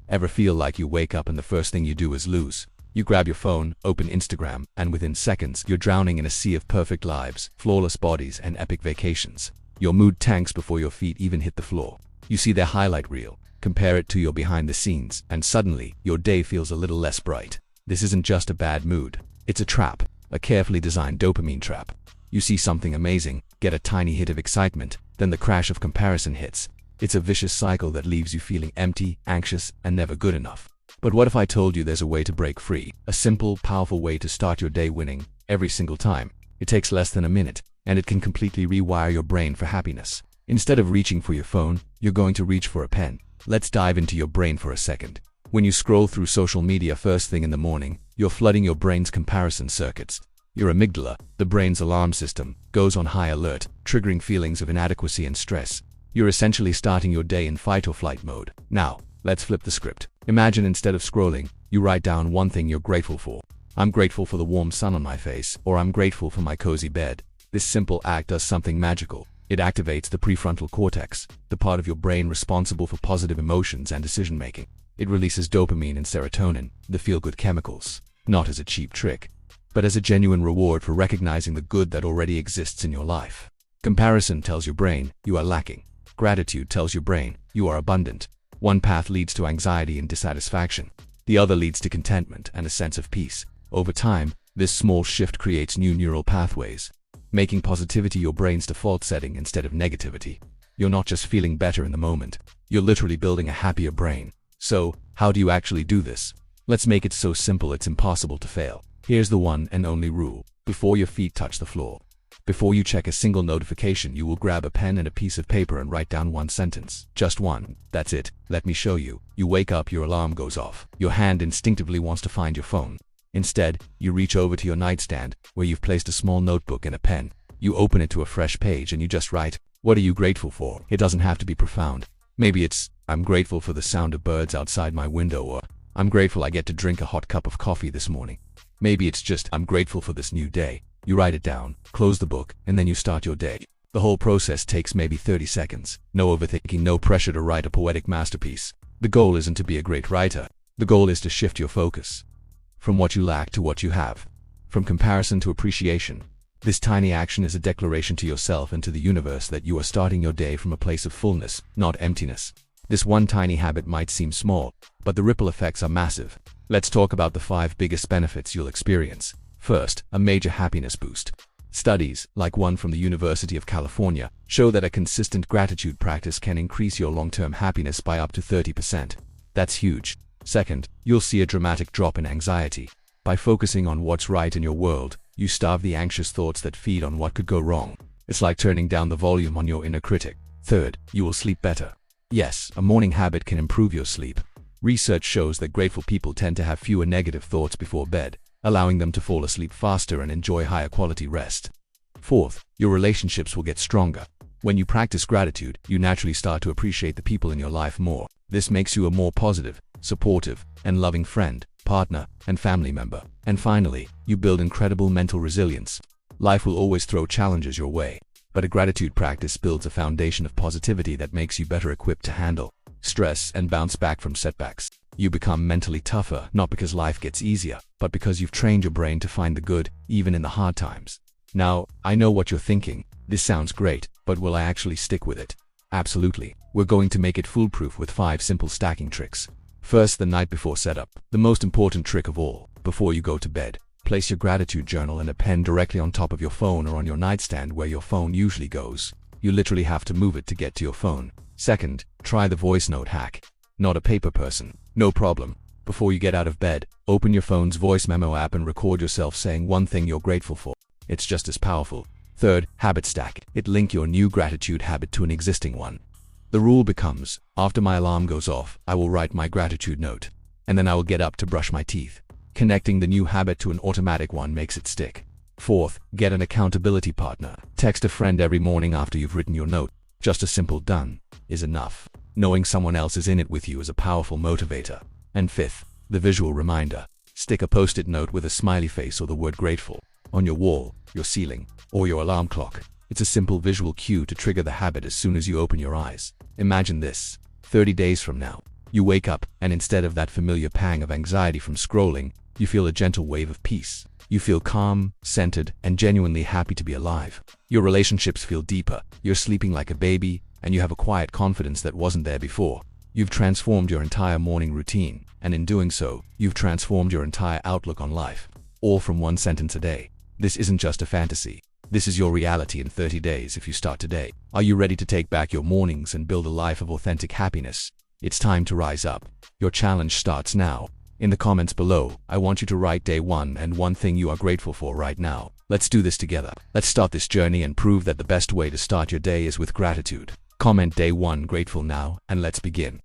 Ever feel like you wake up and the first thing you do is lose? You grab your phone, open Instagram, and within seconds, you're drowning in a sea of perfect lives, flawless bodies, and epic vacations. Your mood tanks before your feet even hit the floor. You see their highlight reel, compare it to your behind the scenes, and suddenly, your day feels a little less bright. This isn't just a bad mood. It's a trap, a carefully designed dopamine trap. You see something amazing, get a tiny hit of excitement, then the crash of comparison hits. It's a vicious cycle that leaves you feeling empty, anxious, and never good enough. But what if I told you there's a way to break free? A simple, powerful way to start your day winning, every single time. It takes less than a minute, and it can completely rewire your brain for happiness. Instead of reaching for your phone, you're going to reach for a pen. Let's dive into your brain for a second. When you scroll through social media first thing in the morning, you're flooding your brain's comparison circuits. Your amygdala, the brain's alarm system, goes on high alert, triggering feelings of inadequacy and stress. You're essentially starting your day in fight or flight mode. Now, let's flip the script. Imagine instead of scrolling, you write down one thing you're grateful for. I'm grateful for the warm sun on my face, or I'm grateful for my cozy bed. This simple act does something magical. It activates the prefrontal cortex, the part of your brain responsible for positive emotions and decision-making. It releases dopamine and serotonin, the feel-good chemicals, not as a cheap trick, but as a genuine reward for recognizing the good that already exists in your life. Comparison tells your brain you are lacking. Gratitude tells your brain you are abundant. One path leads to anxiety and dissatisfaction. The other leads to contentment and a sense of peace. Over time, this small shift creates new neural pathways, making positivity your brain's default setting instead of negativity. You're not just feeling better in the moment, you're literally building a happier brain. So, how do you actually do this? Let's make it so simple it's impossible to fail. Here's the one and only rule. Before your feet touch the floor, before you check a single notification, you will grab a pen and a piece of paper and write down one sentence. Just one. That's it. Let me show you. You wake up, your alarm goes off. Your hand instinctively wants to find your phone. Instead, you reach over to your nightstand, where you've placed a small notebook and a pen. You open it to a fresh page and you just write, what are you grateful for? It doesn't have to be profound. Maybe it's, I'm grateful for the sound of birds outside my window, or I'm grateful I get to drink a hot cup of coffee this morning. Maybe it's just, I'm grateful for this new day. You write it down, close the book, and then you start your day. The whole process takes maybe 30 seconds. No overthinking, no pressure to write a poetic masterpiece. The goal isn't to be a great writer. The goal is to shift your focus from what you lack to what you have, from comparison to appreciation. This tiny action is a declaration to yourself and to the universe that you are starting your day from a place of fullness, not emptiness. This one tiny habit might seem small, but the ripple effects are massive. Let's talk about the 5 biggest benefits you'll experience. First, a major happiness boost. Studies, like one from the University of California, show that a consistent gratitude practice can increase your long-term happiness by up to 30%. That's huge. Second, you'll see a dramatic drop in anxiety. By focusing on what's right in your world, you starve the anxious thoughts that feed on what could go wrong. It's like turning down the volume on your inner critic. Third, you will sleep better. Yes, a morning habit can improve your sleep. Research shows that grateful people tend to have fewer negative thoughts before bed, allowing them to fall asleep faster and enjoy higher quality rest. Fourth, your relationships will get stronger. When you practice gratitude, you naturally start to appreciate the people in your life more. This makes you a more positive, supportive, and loving friend, partner, and family member. And finally, you build incredible mental resilience. Life will always throw challenges your way, but a gratitude practice builds a foundation of positivity that makes you better equipped to handle stress and bounce back from setbacks. You become mentally tougher, not because life gets easier, but because you've trained your brain to find the good, even in the hard times. Now, I know what you're thinking. This sounds great, but will I actually stick with it? Absolutely. We're going to make it foolproof with 5 simple stacking tricks. First, the night before setup. The most important trick of all. Before you go to bed, place your gratitude journal and a pen directly on top of your phone or on your nightstand where your phone usually goes. You literally have to move it to get to your phone. Second, try the voice note hack. Not a paper person? No problem. Before you get out of bed, open your phone's voice memo app and record yourself saying one thing you're grateful for. It's just as powerful. Third, habit stack. Link your new gratitude habit to an existing one. The rule becomes, after my alarm goes off, I will write my gratitude note, and then I will get up to brush my teeth. Connecting the new habit to an automatic one makes it stick. Fourth, get an accountability partner. Text a friend every morning after you've written your note. Just a simple done is enough. Knowing someone else is in it with you is a powerful motivator. And fifth, the visual reminder. Stick a post-it note with a smiley face or the word grateful on your wall, your ceiling, or your alarm clock. It's a simple visual cue to trigger the habit as soon as you open your eyes. Imagine this. 30 days from now, You wake up, and instead of that familiar pang of anxiety from scrolling, you feel a gentle wave of peace. You feel calm, centered, and genuinely happy to be alive. Your relationships feel deeper, you're sleeping like a baby, and you have a quiet confidence that wasn't there before. You've transformed your entire morning routine, and in doing so, you've transformed your entire outlook on life. All from one sentence a day. This isn't just a fantasy. This is your reality in 30 days if you start today. Are you ready to take back your mornings and build a life of authentic happiness? It's time to rise up. Your challenge starts now. In the comments below, I want you to write day 1 and one thing you are grateful for right now. Let's do this together. Let's start this journey and prove that the best way to start your day is with gratitude. Comment day 1 grateful now, and let's begin.